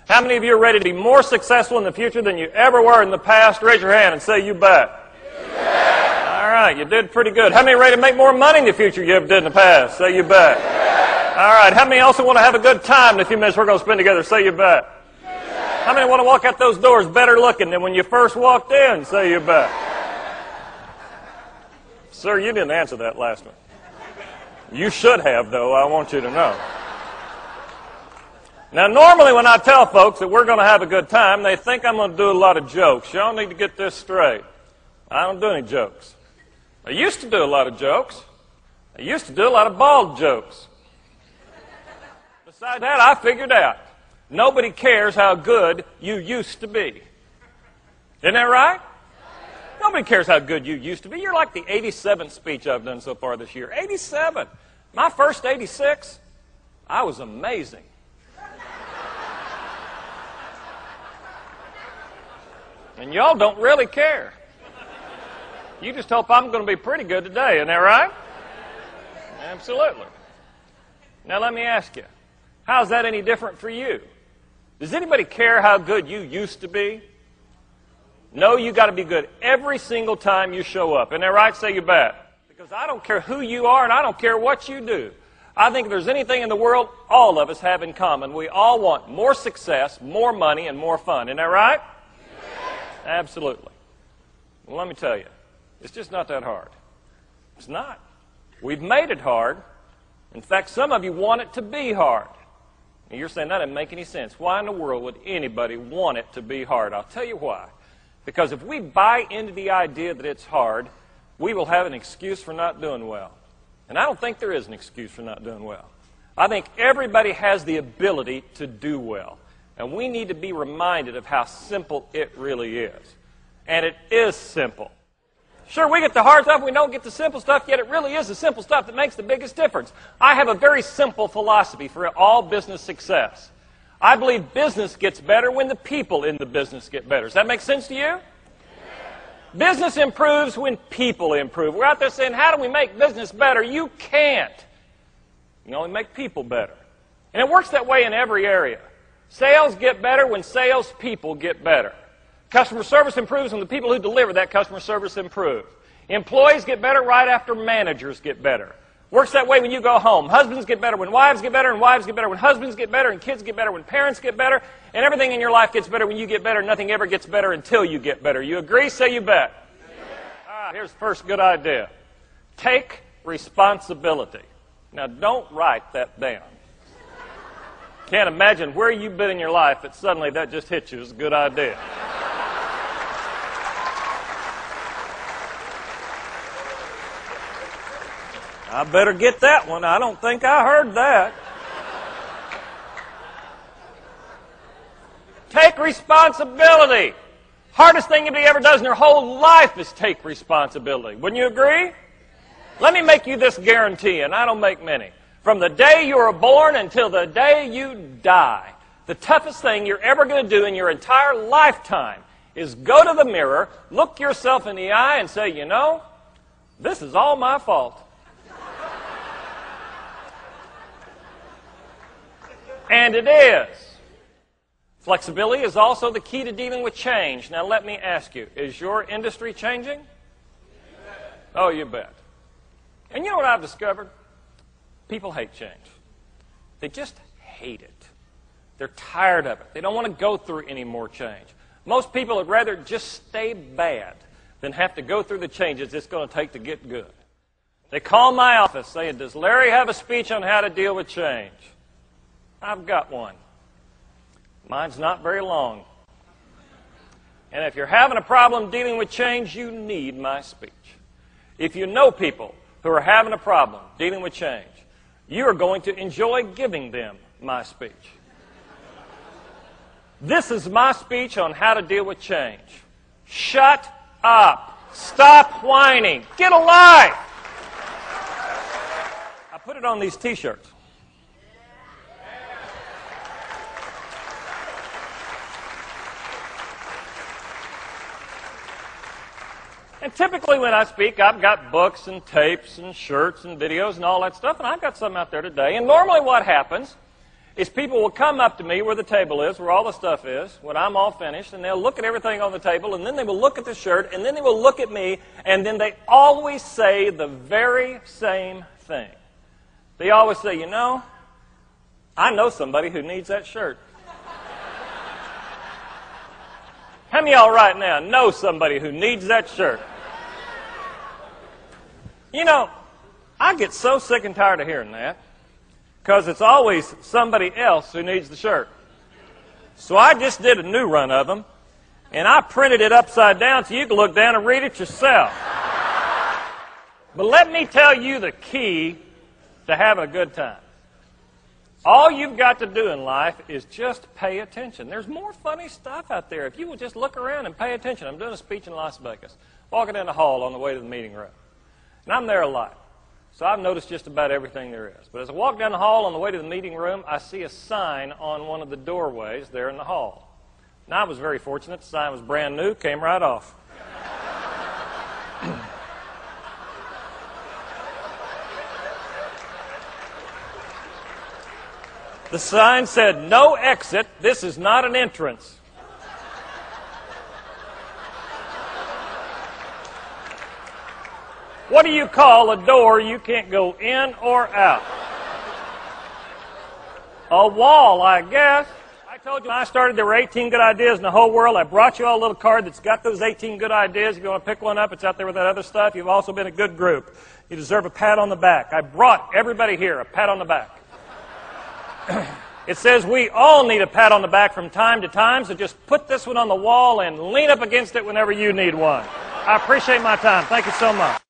How many of you are ready to be more successful in the future than you ever were in the past? Raise your hand and say, you bet. All right, you did pretty good. How many are ready to make more money in the future you ever did in the past? Say, you bet. All right, how many also want to have a good time in the few minutes we're going to spend together? Say, you bet. How many want to walk out those doors better looking than when you first walked in? Say, you bet. Sir, you didn't answer that last one. You should have, though. I want you to know. Now, normally when I tell folks that we're going to have a good time, they think I'm going to do a lot of jokes. Y'all need to get this straight. I don't do any jokes. I used to do a lot of jokes. I used to do a lot of bald jokes. Besides that, I figured out nobody cares how good you used to be. Isn't that right? Nobody cares how good you used to be. You're like the 87th speech I've done so far this year. 87. My first 86, I was amazing. And y'all don't really care. You just hope I'm going to be pretty good today. Isn't that right? Absolutely. Now let me ask you, how's that any different for you? Does anybody care how good you used to be? No, you got to be good every single time you show up. Isn't that right? Say you bet. Because I don't care who you are and I don't care what you do. I think if there's anything in the world all of us have in common, we all want more success, more money, and more fun. Isn't that right? Absolutely. Well, let me tell you, it's just not that hard. It's not. We've made it hard. In fact, some of you want it to be hard. And you're saying that doesn't make any sense. Why in the world would anybody want it to be hard? I'll tell you why. Because if we buy into the idea that it's hard, we will have an excuse for not doing well. And I don't think there is an excuse for not doing well. I think everybody has the ability to do well. And we need to be reminded of how simple it really is. And it is simple. Sure, we get the hard stuff, we don't get the simple stuff, yet it really is the simple stuff that makes the biggest difference. I have a very simple philosophy for all business success. I believe business gets better when the people in the business get better. Does that make sense to you? Yeah. Business improves when people improve. We're out there saying, how do we make business better? You can't. You can only make people better. And it works that way in every area. Sales get better when salespeople get better. Customer service improves when the people who deliver that customer service improve. Employees get better right after managers get better. Works that way when you go home. Husbands get better when wives get better, and wives get better when husbands get better, and kids get better when parents get better, and everything in your life gets better when you get better. Nothing ever gets better until you get better. You agree? Say you bet. Yeah. All right, here's the first good idea. Take responsibility. Now, don't write that down. Can't imagine where you've been in your life that suddenly that just hit you as a good idea. I better get that one. I don't think I heard that. Take responsibility. Hardest thing anybody ever does in their whole life is take responsibility. Wouldn't you agree? Let me make you this guarantee, and I don't make many. From the day you were born until the day you die, the toughest thing you're ever going to do in your entire lifetime is go to the mirror, look yourself in the eye, and say, you know, this is all my fault. And it is. Flexibility is also the key to dealing with change. Now let me ask you, is your industry changing? Oh, you bet. And you know what I've discovered? People hate change. They just hate it. They're tired of it. They don't want to go through any more change. Most people would rather just stay bad than have to go through the changes it's going to take to get good. They call my office saying, does Larry have a speech on how to deal with change? I've got one. Mine's not very long. And if you're having a problem dealing with change, you need my speech. If you know people who are having a problem dealing with change, you are going to enjoy giving them my speech. This is my speech on how to deal with change. Shut up. Stop whining. Get a life. I put it on these T-shirts. And typically when I speak, I've got books and tapes and shirts and videos and all that stuff, and I've got some out there today. And normally what happens is people will come up to me where the table is, where all the stuff is, when I'm all finished, and they'll look at everything on the table, and then they will look at the shirt, and then they will look at me, and then they always say the very same thing. They always say, you know, I know somebody who needs that shirt. How many of y'all right now know somebody who needs that shirt? You know, I get so sick and tired of hearing that, because it's always somebody else who needs the shirt. So I just did a new run of them, and I printed it upside down so you can look down and read it yourself. But let me tell you the key to having a good time. All you've got to do in life is just pay attention. There's more funny stuff out there if you will just look around and pay attention. I'm doing a speech in Las Vegas, walking in the hall on the way to the meeting room. And I'm there a lot. So I've noticed just about everything there is. But as I walk down the hall on the way to the meeting room, I see a sign on one of the doorways there in the hall. Now, I was very fortunate. The sign was brand new, came right off. The sign said, "No exit. This is not an entrance." What do you call a door you can't go in or out? A wall, I guess. I told you when I started there were 18 good ideas in the whole world. I brought you all a little card that's got those 18 good ideas. If you want to pick one up, it's out there with that other stuff. You've also been a good group. You deserve a pat on the back. I brought everybody here a pat on the back. It says we all need a pat on the back from time to time, so just put this one on the wall and lean up against it whenever you need one. I appreciate my time. Thank you so much.